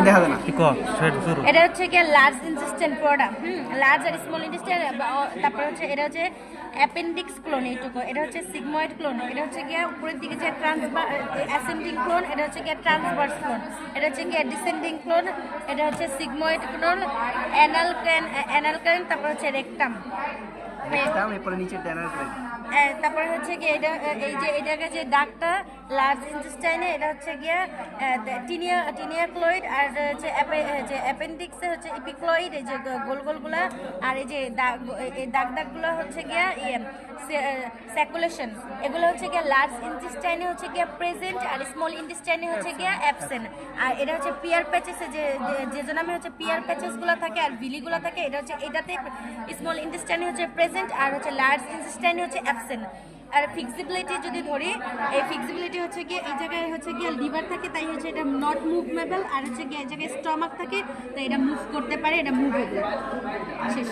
দেখা যায় না। এটা হচ্ছে কি লার্জ ইন্টেস্টাইন প্রোডাক্ট, লার্জ আর স্মল ইন্টেস্টাইন। তারপর হচ্ছে এটা হচ্ছে অ্যাপেন্ডিক্স ক্লোন, এইটুকু। এটা হচ্ছে সিগময়েড ক্লোন, এটা হচ্ছে গিয়ে উপরের দিকে যে অ্যাসেন্ডিং ক্লোন, এটা হচ্ছে গিয়ে ট্রান্সভার্স ক্লোন, এটা হচ্ছে গিয়ে ডিসেন্ডিং ক্লোন, এটা হচ্ছে সিগময়েড ক্লোন, অ্যানাল ক্লোন, তারপর হচ্ছে রেকটাম। এরপরে নিচে ট্যানার করে। তারপরে হচ্ছে কি এটা এই যে এটাকে যে দাগটা লার্জ ইন্টেস্টাইনে, এটা হচ্ছে গিয়া টিনিয়া ক্লোইড, আর হচ্ছে যে অ্যাপেন্ডিক্সে হচ্ছে ইপিক্লোইড, এই যে গোল গোলগুলা, আর এই যে এই দাগগুলো হচ্ছে গিয়া স্যাকুলেশন। এগুলো হচ্ছে গিয়া লার্জ ইন্টেস্টাইনে হচ্ছে গিয়া প্রেজেন্ট, আর স্মল ইন্টেস্টাইনে হচ্ছে গিয়া অ্যাবসেন্ট। আর এটা হচ্ছে পিয়ার প্যাচেসে যে নামে হচ্ছে পিয়ার প্যাচেসগুলো থাকে আর ভিলিগুলো থাকে, এটা হচ্ছে এটাতে স্মল ইন্টেস্টাইনে হচ্ছে প্রেজেন্ট, আর হচ্ছে লার্জ ইন্টেস্টাইনে হচ্ছে অ্যাবসেন্ট। আর ফিক্সিবিলিটি যদি ধরি, এই ফিক্সিবিলিটি হচ্ছে গিয়ে এই জায়গায় হচ্ছে গিয়ে লিভার থাকে, তাই হচ্ছে এটা নট মুভমেবল, আর হচ্ছে গিয়ে এই জায়গায় স্টমাক থাকে, তাই এটা মুভ করতে পারে, এটা মুভেবল। শেষ।